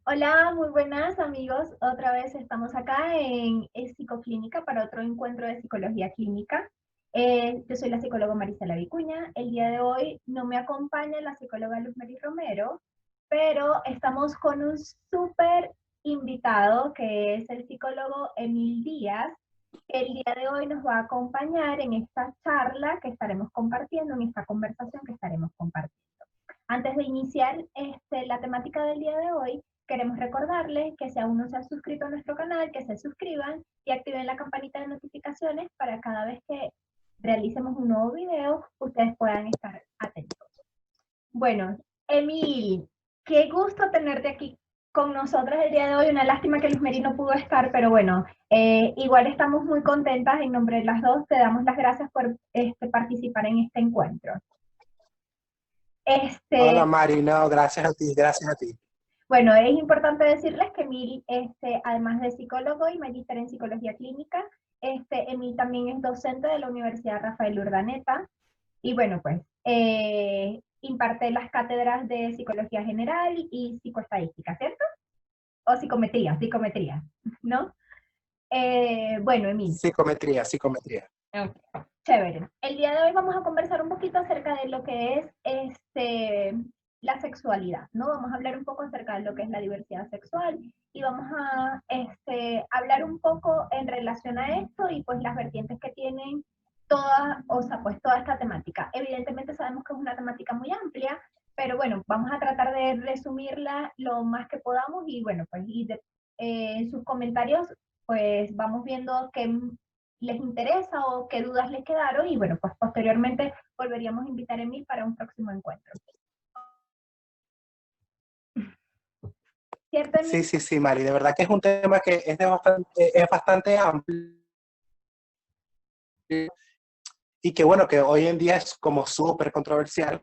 Hola, muy buenas amigos. Otra vez estamos acá en Psicoclínica para otro encuentro de psicología clínica. Yo soy la psicóloga Marisela Vicuña. El día de hoy no me acompaña la psicóloga Luz Mary Romero, pero estamos con un súper invitado que es el psicólogo Emil Díaz. El día de hoy nos va a acompañar en esta charla que estaremos compartiendo, en esta conversación que estaremos compartiendo. Antes de iniciar la temática del día de hoy, queremos recordarles que si aún no se han suscrito a nuestro canal, que se suscriban y activen la campanita de notificaciones para cada vez que realicemos un nuevo video, ustedes puedan estar atentos. Bueno, Emil, qué gusto tenerte aquí con nosotros el día de hoy. Una lástima que Luz Meri no pudo estar, pero bueno, igual estamos muy contentas. En nombre de las dos, te damos las gracias por participar en este encuentro. Hola Mari, no, gracias a ti, gracias a ti. Bueno, es importante decirles que Emil, además de psicólogo y magíster en psicología clínica, Emil también es docente de la Universidad Rafael Urdaneta y bueno, pues imparte las cátedras de psicología general y psicoestadística, ¿cierto? O psicometría, ¿no? Bueno, Emil. Psicometría, psicometría. Okay. Chévere. El día de hoy vamos a conversar un poquito acerca de lo que es la sexualidad, ¿no? Vamos a hablar un poco acerca de lo que es la diversidad sexual y vamos a hablar un poco en relación a esto y pues las vertientes que tienen toda esta temática. Evidentemente sabemos que es una temática muy amplia, pero bueno, vamos a tratar de resumirla lo más que podamos y bueno, pues en sus comentarios pues vamos viendo qué les interesa o qué dudas les quedaron y bueno, pues posteriormente volveríamos a invitar a Emil para un próximo encuentro. ¿Cierto, Emil? Sí, Mari, de verdad que es un tema que es bastante amplio y que bueno, que hoy en día es como súper controversial.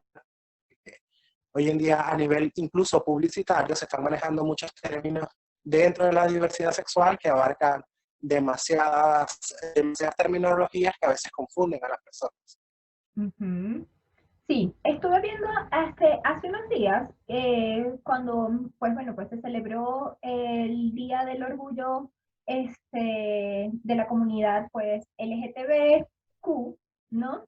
Hoy en día a nivel incluso publicitario se están manejando muchos términos dentro de la diversidad sexual que abarcan demasiadas terminologías que a veces confunden a las personas. Uh-huh. Sí, estuve viendo hace unos días, cuando pues bueno, pues se celebró el Día del Orgullo de la comunidad pues LGTBQ, ¿no?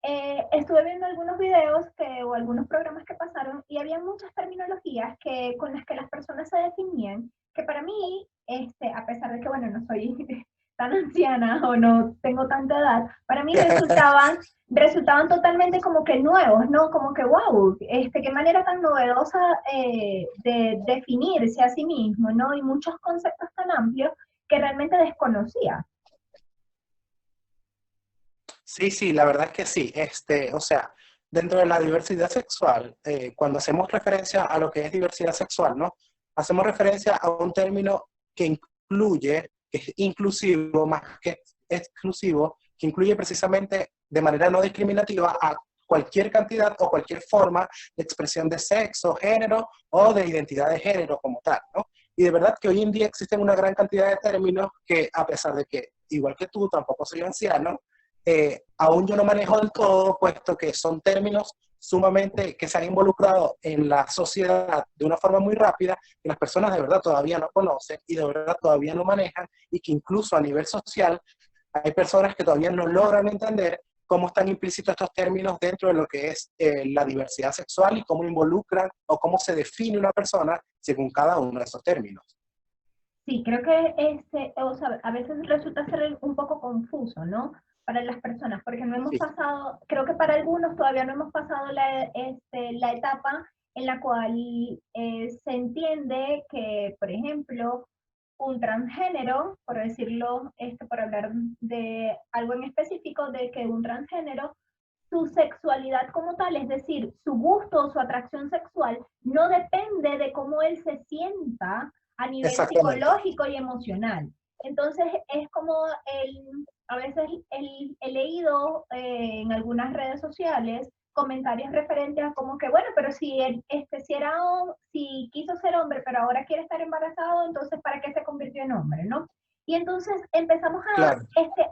Estuve viendo algunos videos o algunos programas que pasaron y había muchas terminologías con las que las personas se definían, que para mí, a pesar de que bueno, no soy tan anciana o no tengo tanta edad, para mí resultaban totalmente como que nuevos, ¿no? Como que, wow, qué manera tan novedosa de definirse a sí mismo, ¿no? Y muchos conceptos tan amplios que realmente desconocía. Sí, la verdad es que sí. O sea, dentro de la diversidad sexual, cuando hacemos referencia a lo que es diversidad sexual, ¿no? Hacemos referencia a un término que incluye, que es inclusivo más que exclusivo, que incluye precisamente de manera no discriminativa a cualquier cantidad o cualquier forma de expresión de sexo, género o de identidad de género como tal, ¿no? Y de verdad que hoy en día existen una gran cantidad de términos que, a pesar de que, igual que tú, tampoco soy anciano, aún yo no manejo del todo, puesto que son términos sumamente que se han involucrado en la sociedad de una forma muy rápida, que las personas de verdad todavía no conocen y de verdad todavía no manejan, y que incluso a nivel social hay personas que todavía no logran entender cómo están implícitos estos términos dentro de lo que es la diversidad sexual y cómo involucran o cómo se define una persona según cada uno de esos términos. Sí, creo que o sea, a veces resulta ser un poco confuso, ¿no? Para las personas, porque no hemos Sí. pasado, creo que para algunos todavía no hemos pasado la etapa en la cual se entiende que, por ejemplo, un transgénero, por decirlo, por hablar de algo en específico, de que un transgénero, su sexualidad como tal, es decir, su gusto o su atracción sexual, no depende de cómo él se sienta a nivel Exactamente. psicológico y emocional. Entonces, es como a veces he leído en algunas redes sociales comentarios referentes a como que, bueno, pero si quiso ser hombre, pero ahora quiere estar embarazado, entonces, ¿para qué se convirtió en hombre, no? Y entonces empezamos Claro.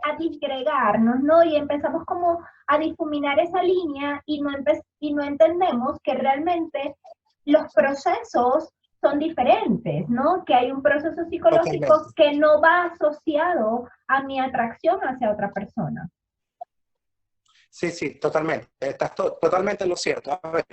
a disgregarnos, ¿no? Y empezamos como a difuminar esa línea y no entendemos que realmente los procesos son diferentes, ¿no? Que hay un proceso psicológico Totalmente. que no va asociado a mi atracción hacia otra persona. Sí, sí, totalmente. Estás totalmente en lo cierto. A ver,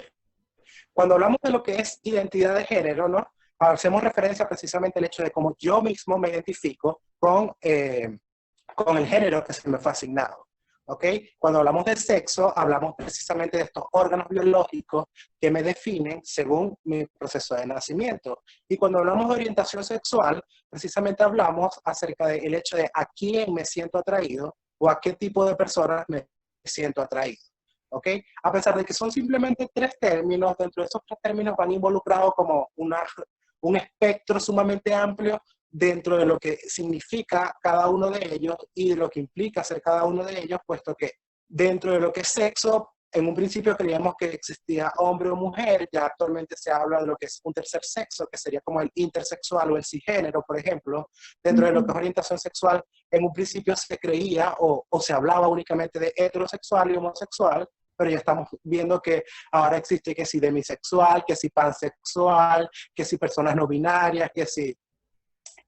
cuando hablamos de lo que es identidad de género, ¿no? Hacemos referencia precisamente al hecho de cómo yo mismo me identifico con el género que se me fue asignado. ¿Ok? Cuando hablamos de sexo, hablamos precisamente de estos órganos biológicos que me definen según mi proceso de nacimiento. Y cuando hablamos de orientación sexual, precisamente hablamos acerca del hecho de a quién me siento atraído o a qué tipo de personas me siento atraído. ¿Ok? A pesar de que son simplemente tres términos, dentro de esos tres términos van involucrados como un espectro sumamente amplio dentro de lo que significa cada uno de ellos y de lo que implica ser cada uno de ellos, puesto que dentro de lo que es sexo, en un principio creíamos que existía hombre o mujer, ya actualmente se habla de lo que es un tercer sexo, que sería como el intersexual o el cisgénero, por ejemplo. Dentro de lo que es orientación sexual, en un principio se creía o se hablaba únicamente de heterosexual y homosexual, pero ya estamos viendo que ahora existe que si demisexual, que si pansexual, que si personas no binarias, que si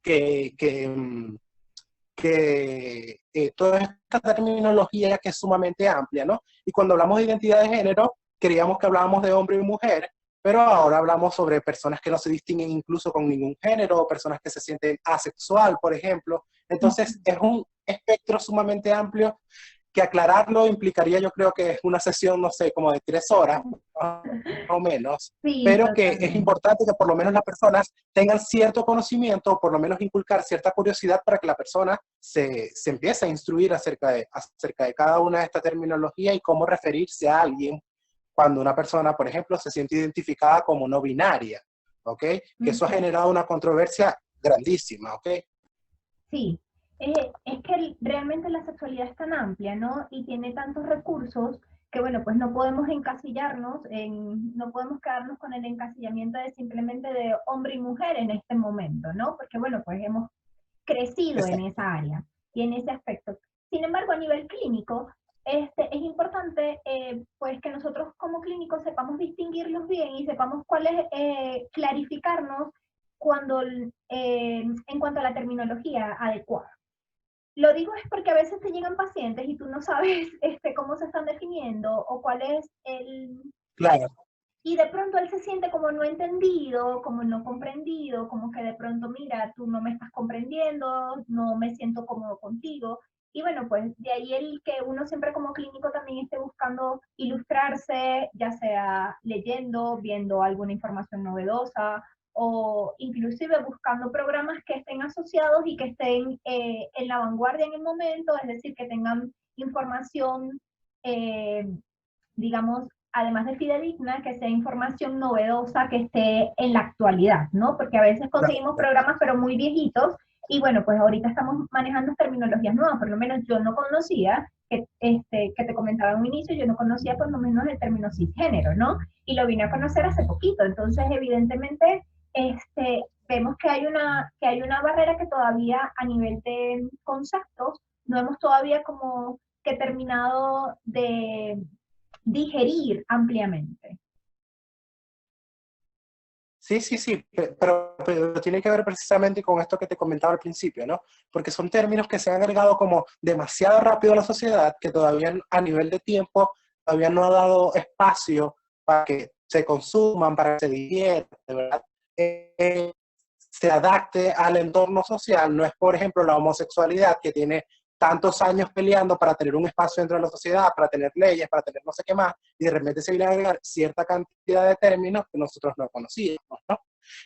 que, que, toda esta terminología que es sumamente amplia, ¿no? Y cuando hablamos de identidad de género, creíamos que hablábamos de hombre y mujer, pero ahora hablamos sobre personas que no se distinguen incluso con ningún género, personas que se sienten asexual, por ejemplo. Entonces, es un espectro sumamente amplio que aclararlo implicaría, yo creo que es una sesión, no sé, como de 3 horas, más o menos, Sí, pero que es totalmente. importante que por lo menos las personas tengan cierto conocimiento, o por lo menos inculcar cierta curiosidad para que la persona se empiece a instruir acerca de cada una de estas terminologías y cómo referirse a alguien cuando una persona, por ejemplo, se siente identificada como no binaria, ¿ok? Que eso ha Ujú. generado una controversia grandísima, ¿ok? Sí, es que realmente la sexualidad es tan amplia, ¿no? Y tiene tantos recursos que, bueno, pues no podemos encasillarnos, no podemos quedarnos con el encasillamiento de simplemente de hombre y mujer en este momento, ¿no? Porque, bueno, pues hemos crecido en Exacto. esa área y en ese aspecto. Sin embargo, a nivel clínico, es importante pues que nosotros como clínicos sepamos distinguirlos bien y sepamos cuál es, clarificarnos cuando, en cuanto a la terminología adecuada. Lo digo es porque a veces te llegan pacientes y tú no sabes cómo se están definiendo o cuál es el, Claro. y de pronto él se siente como no entendido, como no comprendido, como que de pronto, mira, tú no me estás comprendiendo, no me siento cómodo contigo. Y bueno, pues de ahí el que uno siempre como clínico también esté buscando ilustrarse, ya sea leyendo, viendo alguna información novedosa o inclusive buscando programas que estén asociados y que estén en la vanguardia en el momento, es decir, que tengan información eh, digamos, además de fidedigna, que sea información novedosa que esté en la actualidad, ¿no? Porque a veces Claro, conseguimos programas pero muy viejitos y bueno, pues ahorita estamos manejando terminologías nuevas, por lo menos yo no conocía, que te comentaba en un inicio, yo no conocía por lo menos el término cisgénero, ¿no? Y lo vine a conocer hace poquito, entonces evidentemente vemos que hay una barrera que todavía a nivel de conceptos no hemos todavía como que terminado de digerir ampliamente. sí, sí, sí, pero tiene que ver precisamente con esto que te comentaba al principio, ¿no? Porque son términos que se han agregado como demasiado rápido a la sociedad, que todavía a nivel de tiempo todavía no ha dado espacio para que se consuman, para que se digieran, de verdad, se adapte al entorno social. No es, por ejemplo, la homosexualidad que tiene tantos años peleando para tener un espacio dentro de la sociedad, para tener leyes, para tener no sé qué más, y de repente se viene a agregar cierta cantidad de términos que nosotros no conocíamos, ¿no?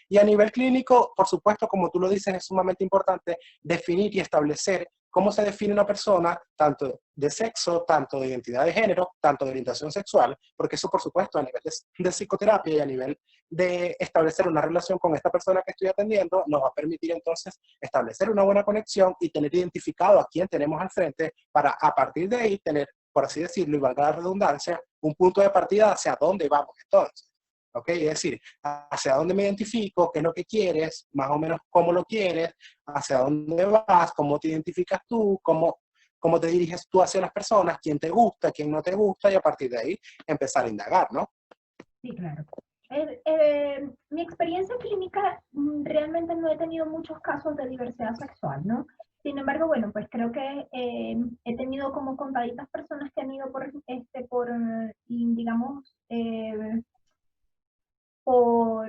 Y a nivel clínico, por supuesto, como tú lo dices, es sumamente importante definir y establecer cómo se define una persona, tanto de sexo, tanto de identidad de género, tanto de orientación sexual, porque eso, por supuesto, a nivel de psicoterapia y a nivel de establecer una relación con esta persona que estoy atendiendo, nos va a permitir entonces establecer una buena conexión y tener identificado a quién tenemos al frente para a partir de ahí tener, por así decirlo, y valga la redundancia, un punto de partida hacia dónde vamos entonces. ¿Ok? Es decir, hacia dónde me identifico, qué es lo que quieres, más o menos cómo lo quieres, hacia dónde vas, cómo te identificas tú, cómo te diriges tú hacia las personas, quién te gusta, quién no te gusta, y a partir de ahí empezar a indagar, ¿no? Sí, claro. Mi experiencia clínica realmente no he tenido muchos casos de diversidad sexual, ¿no? Sin embargo, bueno, pues creo que he tenido como contaditas personas que han ido digamos, por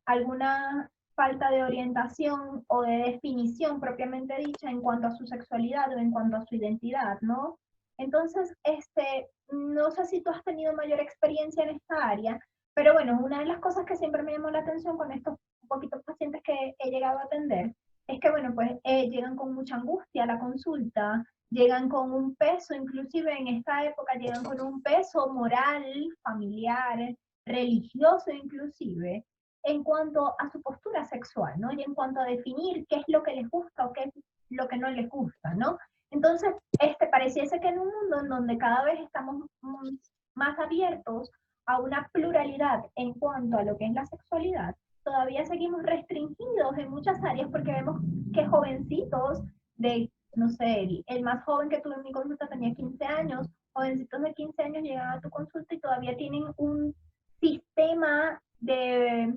alguna falta de orientación o de definición propiamente dicha en cuanto a su sexualidad o en cuanto a su identidad, ¿no? Entonces, no sé si tú has tenido mayor experiencia en esta área, pero bueno, una de las cosas que siempre me llamó la atención con estos poquitos pacientes que he llegado a atender es que, bueno, pues llegan con mucha angustia a la consulta, llegan con un peso, inclusive en esta época llegan con un peso moral, familiar, religioso inclusive, en cuanto a su postura sexual, ¿no? Y en cuanto a definir qué es lo que les gusta o qué es lo que no les gusta, ¿no? Entonces, pareciese que en un mundo en donde cada vez estamos más abiertos a una pluralidad en cuanto a lo que es la sexualidad, todavía seguimos restringidos en muchas áreas porque vemos que jovencitos de, no sé, el más joven que tuve en mi consulta tenía 15 años, jovencitos de 15 años llegan a tu consulta y todavía tienen un sistema de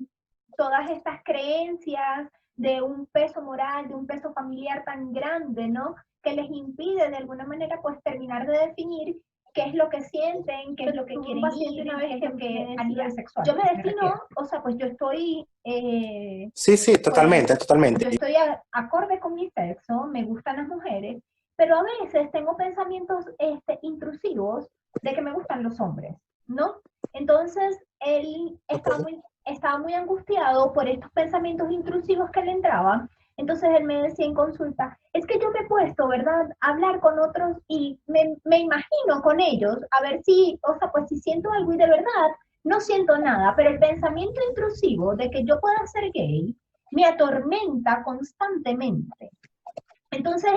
todas estas creencias, de un peso moral, de un peso familiar tan grande, ¿no? Que les impide de alguna manera pues terminar de definir qué es lo que sienten, qué es lo que quieren ir, una vez que a nivel sexual. Yo me defino, o sea, pues yo estoy... Sí, sí, pues, totalmente, totalmente. yo estoy acorde con mi sexo, me gustan las mujeres, pero a veces tengo pensamientos intrusivos de que me gustan los hombres, ¿no? Entonces, él estaba muy angustiado por estos pensamientos intrusivos que le entraban. Entonces él me decía en consulta, es que yo me he puesto, ¿verdad?, a hablar con otros y me imagino con ellos, a ver si, o sea, pues si siento algo y de verdad no siento nada, pero el pensamiento intrusivo de que yo pueda ser gay me atormenta constantemente. Entonces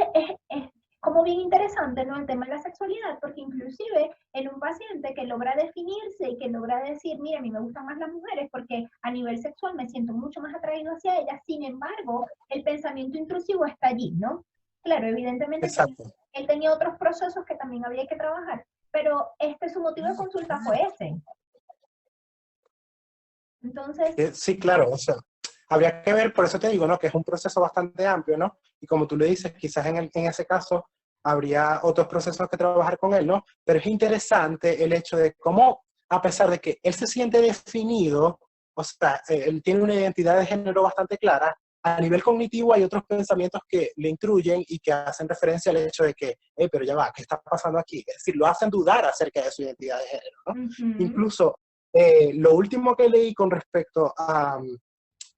es como bien interesante, ¿no?, el tema de la sexualidad, porque inclusive en un paciente que logra definirse y que logra decir, mira, a mí me gustan más las mujeres porque a nivel sexual me siento mucho más atraído hacia ellas, sin embargo, el pensamiento intrusivo está allí, ¿no? Claro, evidentemente que Exacto. él tenía otros procesos que también había que trabajar, pero su motivo de consulta fue ese. Entonces, Sí, claro, o sea, habría que ver, por eso te digo, ¿no? Que es un proceso bastante amplio, ¿no? Y como tú le dices, quizás en ese caso habría otros procesos que trabajar con él, ¿no? Pero es interesante el hecho de cómo, a pesar de que él se siente definido, o sea, él tiene una identidad de género bastante clara, a nivel cognitivo hay otros pensamientos que le intruyen y que hacen referencia al hecho de que, pero ya va, ¿qué está pasando aquí? Es decir, lo hacen dudar acerca de su identidad de género, ¿no? Incluso lo último que leí con respecto a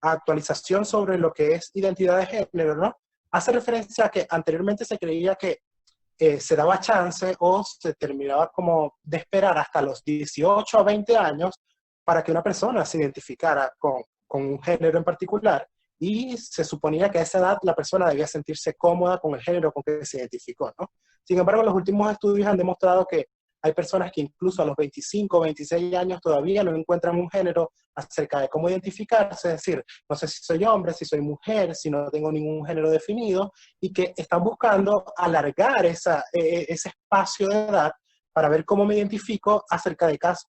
actualización sobre lo que es identidad de género, ¿no? Hace referencia a que anteriormente se creía que se daba chance o se terminaba como de esperar hasta los 18 a 20 años para que una persona se identificara con un género en particular y se suponía que a esa edad la persona debía sentirse cómoda con el género con que se identificó, ¿no? Sin embargo, los últimos estudios han demostrado que hay personas que incluso a los 25 o 26 años todavía no encuentran un género acerca de cómo identificarse, es decir, no sé si soy hombre, si soy mujer, si no tengo ningún género definido, y que están buscando alargar ese espacio de edad para ver cómo me identifico acerca de casos,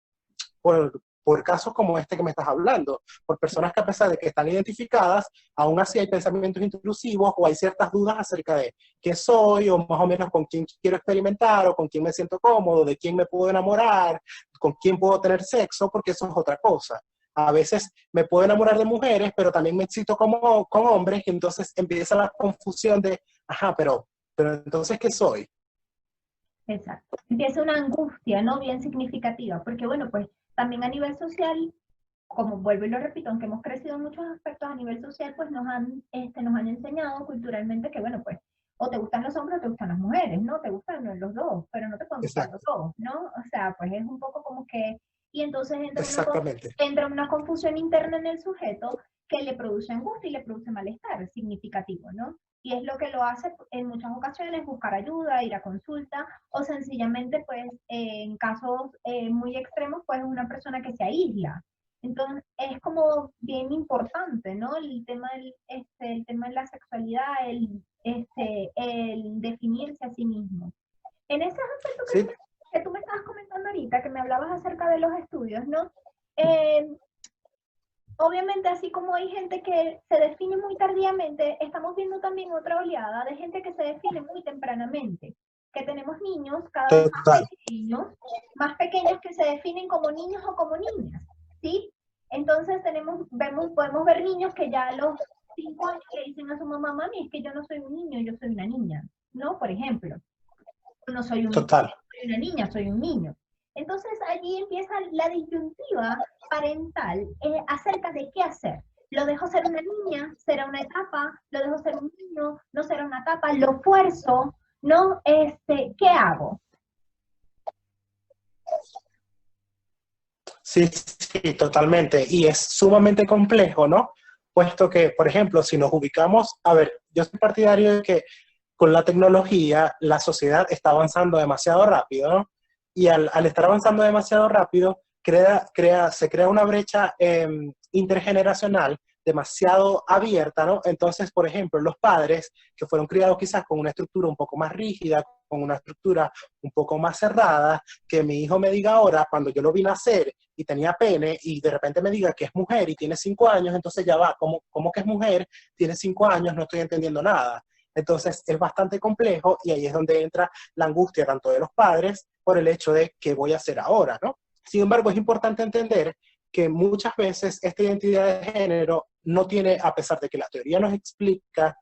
por casos como este que me estás hablando, por personas que a pesar de que están identificadas, aún así hay pensamientos intrusivos o hay ciertas dudas acerca de qué soy o más o menos con quién quiero experimentar o con quién me siento cómodo, de quién me puedo enamorar, con quién puedo tener sexo, porque eso es otra cosa. A veces me puedo enamorar de mujeres, pero también me excito como, con hombres y entonces empieza la confusión de, ajá, pero entonces, ¿qué soy? exacto. Empieza una angustia, ¿no? Bien significativa, porque bueno, pues también a nivel social, como vuelvo y lo repito, aunque hemos crecido en muchos aspectos a nivel social, pues nos han enseñado culturalmente que, bueno, pues, o te gustan los hombres o te gustan las mujeres, ¿no? Te gustan los dos, pero no te pueden gustar los Exacto, dos, ¿no? O sea, pues es un poco como que, y entonces exactamente. entra una confusión interna en el sujeto que le produce angustia y le produce malestar significativo, ¿no? Y es lo que lo hace en muchas ocasiones buscar ayuda, ir a consulta, o sencillamente, pues, en casos muy extremos, pues, una persona que se aísla. Entonces, es como bien importante, ¿no? El tema de la sexualidad, el definirse a sí mismo. En ese aspecto Sí, que tú me estabas comentando ahorita, que me hablabas acerca de los estudios, ¿no? Eh, obviamente, así como hay gente que se define muy tardíamente, estamos viendo también otra oleada de gente que se define muy tempranamente, que tenemos niños cada vez Total, más pequeños que se definen como niños o como niñas, ¿sí? Entonces podemos ver niños que ya a los 5 años le dicen a su mamá, mami, es que yo no soy un niño, yo soy una niña, ¿no? Por ejemplo, no total. soy una niña, soy un niño. Entonces allí empieza la disyuntiva parental acerca de qué hacer. ¿Lo dejo ser una niña? ¿Será una etapa? ¿Lo dejo ser un niño? ¿No será una etapa? ¿Lo fuerzo? ¿No? ¿Qué hago? Sí, sí, totalmente. Y es sumamente complejo, ¿no? Puesto que, por ejemplo, si nos ubicamos, a ver, yo soy partidario de que con la tecnología la sociedad está avanzando demasiado rápido, ¿no? Y al estar avanzando demasiado rápido, se crea una brecha intergeneracional demasiado abierta, ¿no? Entonces, por ejemplo, los padres que fueron criados quizás con una estructura un poco más rígida, con una estructura un poco más cerrada, que mi hijo me diga ahora, cuando yo lo vi nacer y tenía pene, y de repente me diga que es mujer y tiene 5 años, entonces ya va, ¿cómo que es mujer? Tiene 5 años, no estoy entendiendo nada. Entonces es bastante complejo y ahí es donde entra la angustia tanto de los padres por el hecho de qué voy a hacer ahora, ¿no? Sin embargo, es importante entender que muchas veces esta identidad de género no tiene, a pesar de que la teoría nos explica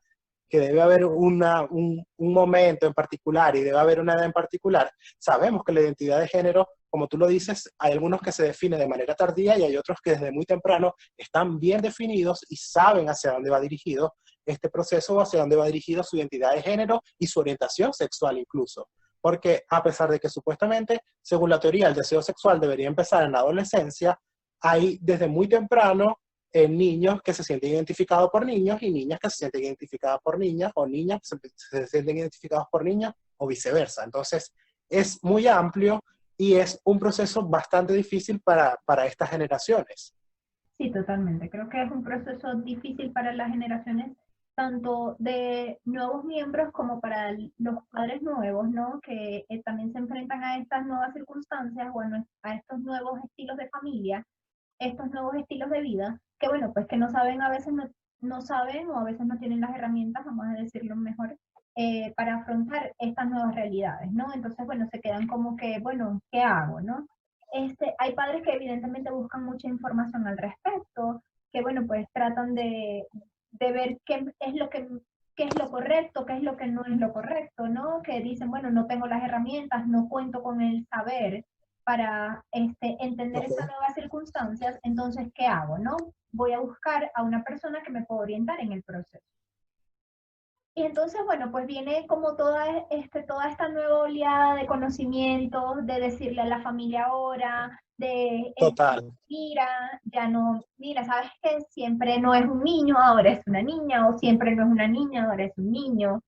que debe haber un momento en particular y debe haber una edad en particular, sabemos que la identidad de género, como tú lo dices, hay algunos que se definen de manera tardía y hay otros que desde muy temprano están bien definidos y saben hacia dónde va dirigido este proceso o hacia dónde va dirigido su identidad de género y su orientación sexual incluso. Porque a pesar de que supuestamente, según la teoría, el deseo sexual debería empezar en la adolescencia, hay desde muy temprano niños que se sienten identificados por niños y niñas que se sienten identificadas por niñas o niñas que se sienten identificados por niñas o viceversa. Entonces, es muy amplio y es un proceso bastante difícil para estas generaciones. Sí, totalmente. Creo que es un proceso difícil para las generaciones, tanto de nuevos miembros como para los padres nuevos, ¿no? Que también se enfrentan a estas nuevas circunstancias o a estos nuevos estilos de familia, estos nuevos estilos de vida, que bueno, pues que no saben, a veces no saben o a veces no tienen las herramientas, vamos a decirlo mejor, para afrontar estas nuevas realidades, ¿no? Entonces, bueno, se quedan como que, bueno, ¿qué hago, no? Hay padres que evidentemente buscan mucha información al respecto, que bueno, pues tratan de ver qué es lo correcto, qué es lo que no es lo correcto, ¿no? Que dicen, bueno, no tengo las herramientas, no cuento con el saber para entender estas Okay. nuevas circunstancias, entonces, ¿qué hago, no? Voy a buscar a una persona que me pueda orientar en el proceso. Y entonces, bueno, pues viene como toda esta nueva oleada de conocimientos, de decirle a la familia ahora, Total. mira, ya no, mira, sabes que siempre no es un niño, ahora es una niña, o siempre no es una niña, ahora es un niño.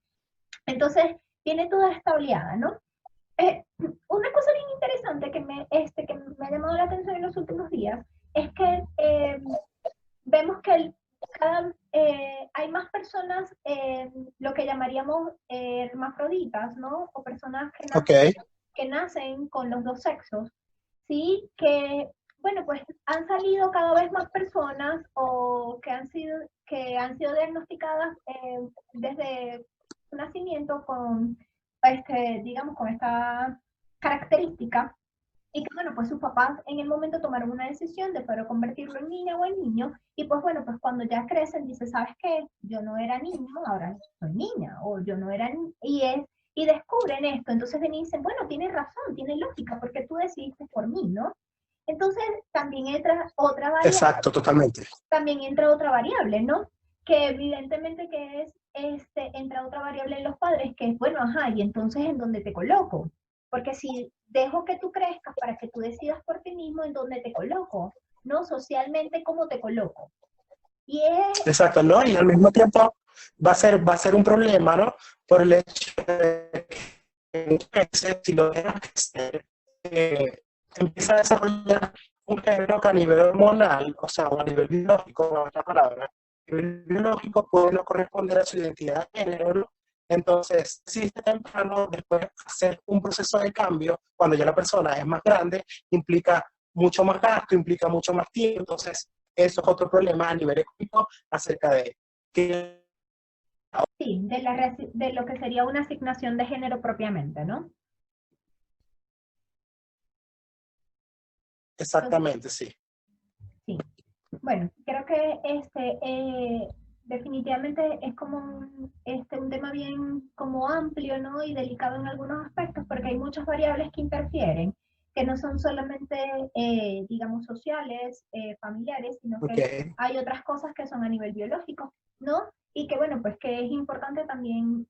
Entonces, viene toda esta oleada, ¿no? Una cosa bien interesante que me ha llamado la atención en los últimos días es que vemos que hay más personas, lo que llamaríamos hermafroditas, ¿no? O personas Ok. que nacen con los dos sexos, ¿sí? Que, bueno, pues han salido cada vez más personas o que han sido diagnosticadas desde su nacimiento con, digamos, con esta característica y que, bueno, pues sus papás en el momento tomaron una decisión de poder convertirlo en niña o en niño, y pues bueno, pues cuando ya crecen, dice, ¿sabes qué? Yo no era niño, ahora soy niña, o yo no era, y descubren esto, entonces ven y dicen, bueno, tiene razón, tiene lógica, porque tú decidiste por mí, ¿no? Entonces también entra otra variable, Exacto, totalmente. ¿no? Que evidentemente que entra otra variable en los padres, que es, bueno, ajá, y entonces ¿en dónde te coloco? Porque si dejo que tú crezcas para que tú decidas por ti mismo, ¿en dónde te coloco? ¿No? Socialmente, ¿cómo te coloco? Y es, Exacto, ¿no? Y al mismo tiempo va a ser un problema, ¿no? Por el hecho de que muchas veces, si lo dejas crecer, empieza a desarrollar un género que a nivel hormonal, o sea, o a nivel biológico, en otras palabras, a nivel biológico puede no corresponder a su identidad de género, ¿no? Entonces, existe temprano, después hacer un proceso de cambio, cuando ya la persona es más grande, implica mucho más gasto, implica mucho más tiempo, entonces eso es otro problema a nivel económico acerca de que Sí, de lo que sería una asignación de género propiamente, ¿no? Entonces, exactamente, sí. sí. Bueno, creo que definitivamente es como un tema bien como amplio, ¿no? Y delicado en algunos aspectos, porque hay muchas variables que interfieren, que no son solamente, digamos, sociales, familiares, sino Ok, que hay otras cosas que son a nivel biológico, ¿no? Y que, bueno, pues que es importante también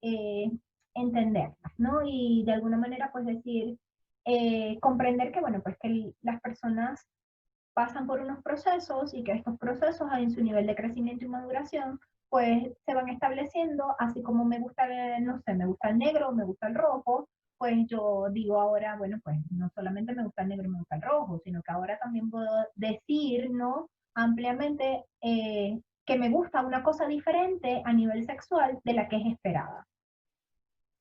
entenderlas, ¿no? Y de alguna manera, pues decir, comprender que, bueno, pues que las personas pasan por unos procesos y que estos procesos en su nivel de crecimiento y maduración pues se van estableciendo, así como me gusta, no sé, me gusta el negro, me gusta el rojo, pues yo digo ahora, bueno, pues no solamente me gusta el negro y me gusta el rojo, sino que ahora también puedo decir, ¿no? Ampliamente que me gusta una cosa diferente a nivel sexual de la que es esperada.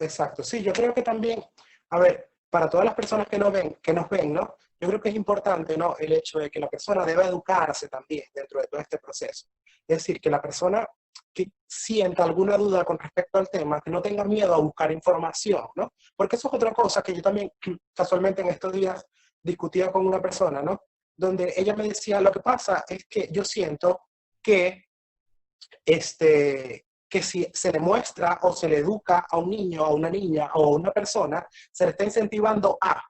exacto. Sí, yo creo que también, a ver, para todas las personas que nos ven, ¿no? Yo creo que es importante, ¿no? El hecho de que la persona debe educarse también dentro de todo este proceso. Es decir, que la persona que sienta alguna duda con respecto al tema, que no tenga miedo a buscar información, ¿no? Porque eso es otra cosa que yo también casualmente en estos días discutía con una persona, ¿no? Donde ella me decía, lo que pasa es que yo siento que que si se le muestra o se le educa a un niño, a una niña o a una persona, se le está incentivando a.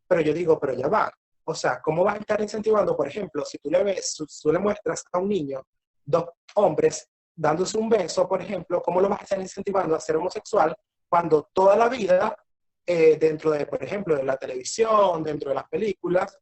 Pero yo digo, pero ya va. O sea, ¿cómo vas a estar incentivando? Por ejemplo, si tú le ves, tú le muestras a un niño dos hombres dándose un beso, por ejemplo, ¿cómo lo vas a estar incentivando a ser homosexual cuando toda la vida, dentro de, por ejemplo, de la televisión, dentro de las películas,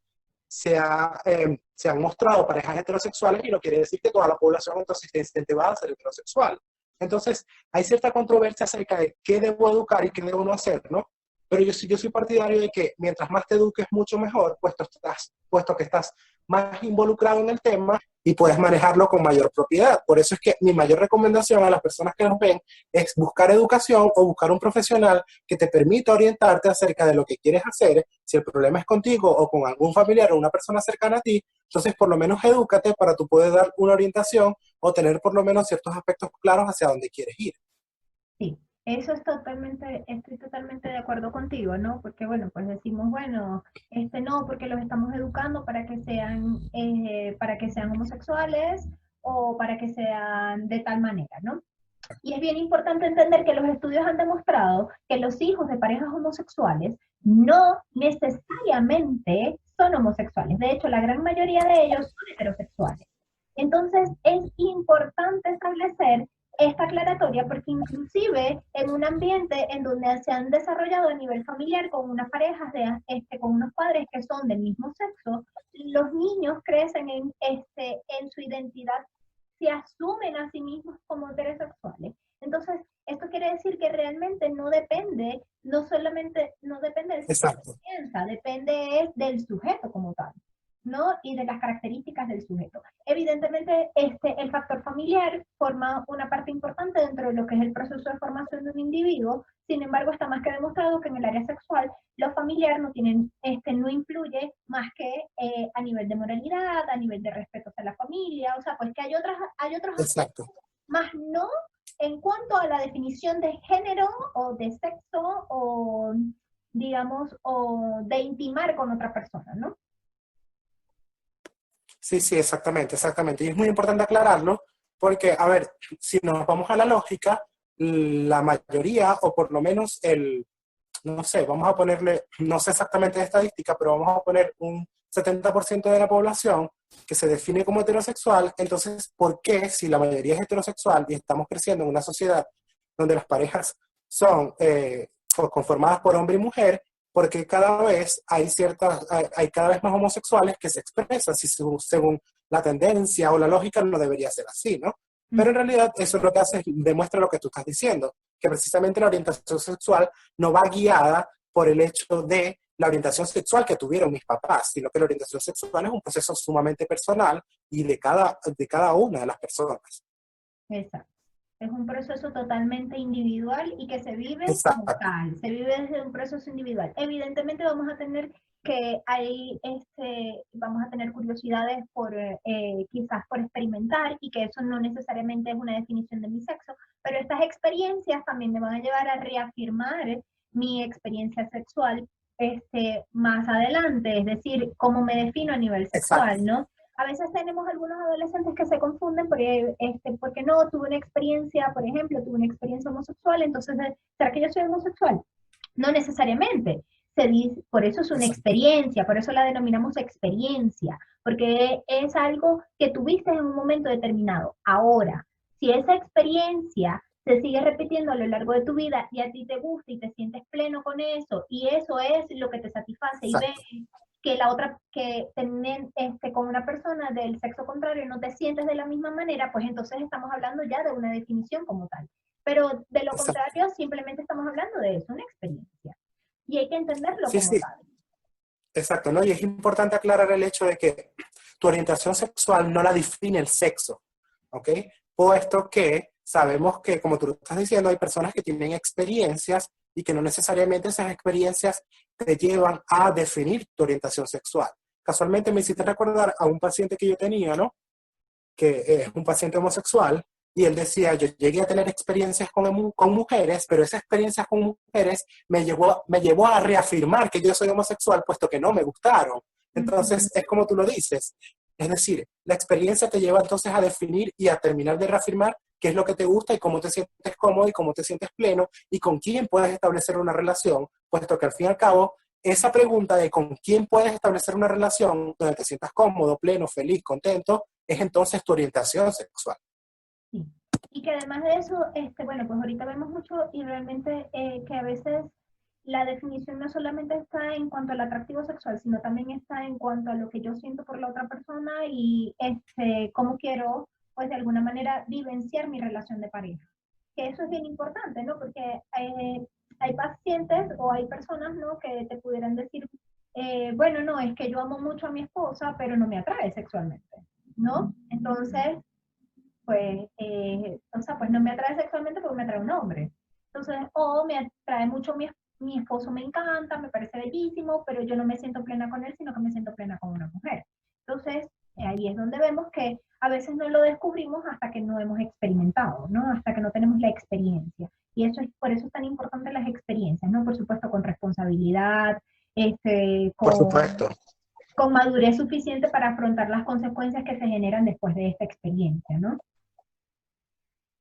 se han mostrado parejas heterosexuales y no quiere decir que toda la población entonces esté incentivada a ser heterosexual? Entonces, hay cierta controversia acerca de qué debo educar y qué debo no hacer, ¿no? Pero yo soy partidario de que mientras más te eduques, mucho mejor, puesto que estás más involucrado en el tema y puedes manejarlo con mayor propiedad. Por eso es que mi mayor recomendación a las personas que nos ven es buscar educación o buscar un profesional que te permita orientarte acerca de lo que quieres hacer. Si el problema es contigo o con algún familiar o una persona cercana a ti, entonces por lo menos edúcate para tú poder dar una orientación o tener por lo menos ciertos aspectos claros hacia dónde quieres ir. Sí, eso es totalmente, estoy totalmente de acuerdo contigo, ¿no? Porque bueno, pues decimos, bueno, no, porque los estamos educando para que sean homosexuales o para que sean de tal manera, ¿no? Y es bien importante entender que los estudios han demostrado que los hijos de parejas homosexuales no necesariamente son homosexuales. De hecho, la gran mayoría de ellos son heterosexuales. Entonces, es importante establecer esta aclaratoria porque inclusive en un ambiente en donde se han desarrollado a nivel familiar con unas parejas con unos padres que son del mismo sexo, los niños crecen en su identidad, se asumen a sí mismos como heterosexuales. Entonces, esto quiere decir que realmente no depende, no depende del sexo que Exacto. piensa, depende del sujeto como tal, ¿no? Y de las características del sujeto. Evidentemente, el factor familiar forma una parte importante dentro de lo que es el proceso de formación de un individuo. Sin embargo, está más que demostrado que en el área sexual lo familiar no influye más que a nivel de moralidad, a nivel de respeto hacia la familia, o sea, pues que hay otros Exacto. aspectos, más no en cuanto a la definición de género o de sexo o, digamos, o de intimar con otra persona, ¿no? Sí, sí, exactamente, exactamente. Y es muy importante aclararlo porque, a ver, si nos vamos a la lógica, la mayoría, o por lo menos no sé, vamos a ponerle, no sé exactamente de estadística, pero vamos a poner un 70% de la población que se define como heterosexual. Entonces, ¿por qué si la mayoría es heterosexual y estamos creciendo en una sociedad donde las parejas son conformadas por hombre y mujer? Porque cada vez hay cada vez más homosexuales que se expresan, si según la tendencia o la lógica no debería ser así, ¿no? Pero en realidad eso es lo que hace, demuestra lo que tú estás diciendo, que precisamente la orientación sexual no va guiada por el hecho de la orientación sexual que tuvieron mis papás, sino que la orientación sexual es un proceso sumamente personal y de cada una de las personas. Exacto. Es un proceso totalmente individual y que se vive como Exacto. tal, se vive desde un proceso individual. Evidentemente vamos a tener que hay, vamos a tener curiosidades por, quizás por experimentar y que eso no necesariamente es una definición de mi sexo, pero estas experiencias también me van a llevar a reafirmar mi experiencia sexual más adelante, es decir, cómo me defino a nivel Exacto. sexual, ¿no? A veces tenemos algunos adolescentes que se confunden porque, porque no, tuve una experiencia, por ejemplo, tuve una experiencia homosexual, entonces, ¿será que yo soy homosexual? No necesariamente. Se dice, por eso es una Exacto. experiencia, por eso la denominamos experiencia, porque es algo que tuviste en un momento determinado. Ahora, si esa experiencia se sigue repitiendo a lo largo de tu vida y a ti te gusta y te sientes pleno con eso, y eso es lo que te satisface y ves Exacto. que la otra, que tener con una persona del sexo contrario no te sientes de la misma manera, pues entonces estamos hablando ya de una definición como tal. Pero de lo Exacto. contrario, simplemente estamos hablando de eso, una experiencia. Y hay que entenderlo Sí, como sí, tal. exacto, ¿no? Y es importante aclarar el hecho de que tu orientación sexual no la define el sexo, ¿ok? Puesto que sabemos que, como tú lo estás diciendo, hay personas que tienen experiencias y que no necesariamente esas experiencias te llevan a definir tu orientación sexual. Casualmente me hiciste recordar a un paciente que yo tenía, ¿no? Que es un paciente homosexual, y él decía, yo llegué a tener experiencias con mujeres, pero esas experiencias con mujeres me llevó a reafirmar que yo soy homosexual, puesto que no me gustaron. Ujú. Entonces, es como tú lo dices. Es decir, la experiencia te lleva entonces a definir y a terminar de reafirmar qué es lo que te gusta y cómo te sientes cómodo y cómo te sientes pleno y con quién puedes establecer una relación, puesto que al fin y al cabo, esa pregunta de con quién puedes establecer una relación donde te sientas cómodo, pleno, feliz, contento, es entonces tu orientación sexual. Sí. Y que además de eso, bueno, pues ahorita vemos mucho y realmente que a veces la definición no solamente está en cuanto al atractivo sexual, sino también está en cuanto a lo que yo siento por la otra persona y cómo quiero, pues de alguna manera, vivenciar mi relación de pareja. Que eso es bien importante, ¿no? Porque hay pacientes o hay personas, ¿no? Que te pudieran decir, bueno, no, es que yo amo mucho a mi esposa, pero no me atrae sexualmente, ¿no? Entonces, pues, o sea, pues no me atrae sexualmente porque me atrae un hombre. Entonces, o me atrae mucho mi esposo, me encanta, me parece bellísimo, pero yo no me siento plena con él, sino que me siento plena con una mujer. Entonces, ahí es donde vemos que a veces no lo descubrimos hasta que no hemos experimentado, ¿no? Hasta que no tenemos la experiencia. Y eso es, por eso es tan importante las experiencias, ¿no? Por supuesto, con responsabilidad, este, Por con, supuesto. con madurez suficiente para afrontar las consecuencias que se generan después de esta experiencia, ¿no?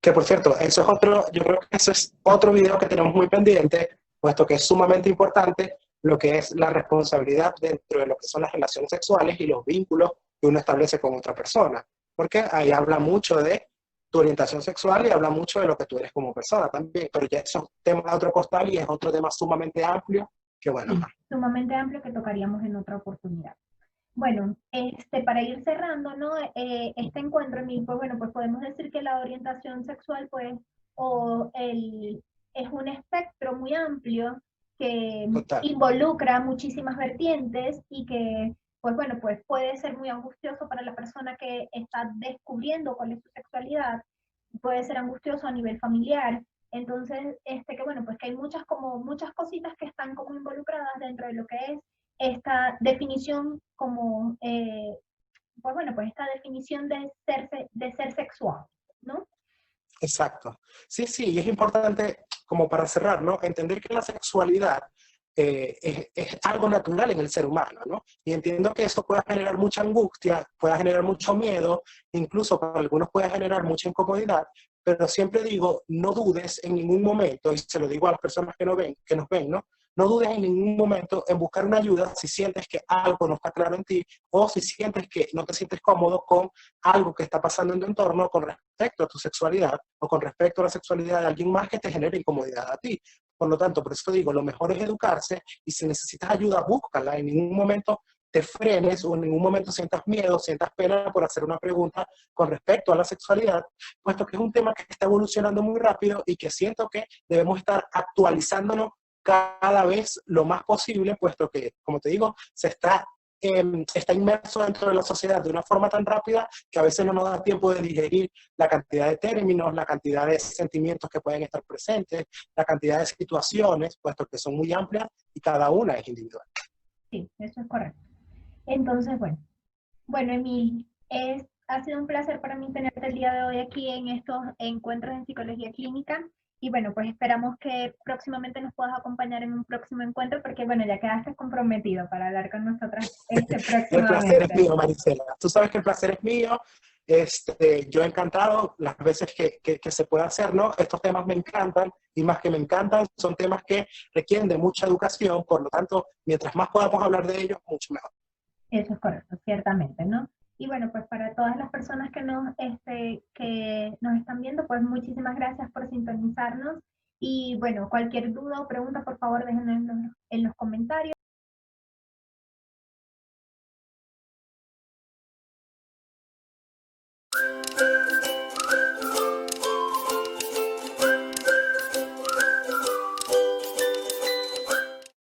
Que por cierto, eso es otro, yo creo que eso es otro video que tenemos muy pendiente, puesto que es sumamente importante lo que es la responsabilidad dentro de lo que son las relaciones sexuales y los vínculos que uno establece con otra persona. Porque ahí habla mucho de tu orientación sexual y habla mucho de lo que tú eres como persona también. Pero ya eso es un tema de otro costal y es otro tema sumamente amplio que bueno. Sí, sumamente amplio que tocaríamos en otra oportunidad. Bueno, para ir cerrando, ¿no? Este encuentro, en mí, pues bueno, pues podemos decir que la orientación sexual, pues, es un espectro muy amplio que Total. involucra muchísimas vertientes y que, pues bueno, pues puede ser muy angustioso para la persona que está descubriendo cuál es su sexualidad, puede ser angustioso a nivel familiar. Entonces, que bueno, pues que hay muchas cositas que están como involucradas dentro de lo que es esta definición como, pues bueno, pues esta definición de ser sexual, ¿no? Exacto. Sí, sí, y es importante, como para cerrar, ¿no? Entender que la sexualidad es algo natural en el ser humano, ¿no? Y entiendo que eso puede generar mucha angustia, puede generar mucho miedo, incluso para algunos puede generar mucha incomodidad, pero siempre digo, no dudes en ningún momento, y se lo digo a las personas que nos ven, ¿no? No dudes en ningún momento en buscar una ayuda si sientes que algo no está claro en ti o si sientes que no te sientes cómodo con algo que está pasando en tu entorno con respecto a tu sexualidad o con respecto a la sexualidad de alguien más que te genere incomodidad a ti. Por lo tanto, por eso digo, lo mejor es educarse y si necesitas ayuda, búscala. En ningún momento te frenes o en ningún momento sientas miedo, sientas pena por hacer una pregunta con respecto a la sexualidad, puesto que es un tema que está evolucionando muy rápido y que siento que debemos estar actualizándonos cada vez lo más posible, puesto que, como te digo, está inmerso dentro de la sociedad de una forma tan rápida que a veces no nos da tiempo de digerir la cantidad de términos, la cantidad de sentimientos que pueden estar presentes, la cantidad de situaciones, puesto que son muy amplias y cada una es individual. Sí, eso es correcto. Entonces, bueno, Emil, ha sido un placer para mí tenerte el día de hoy aquí en estos encuentros en psicología clínica. Y bueno, pues esperamos que próximamente nos puedas acompañar en un próximo encuentro, porque bueno, ya quedaste comprometido para hablar con nosotras El placer es próximamente. mío, Marisela. Tú sabes que el placer es mío. Yo encantado las veces que se pueda hacer, ¿no? Estos temas me encantan y más que me encantan, son temas que requieren de mucha educación, por lo tanto, mientras más podamos hablar de ellos, mucho mejor. Eso es correcto, ciertamente, ¿no? Y bueno, pues para todas las personas que nos están viendo, pues muchísimas gracias por sintonizarnos. Y bueno, cualquier duda o pregunta, por favor, déjenlo en los comentarios.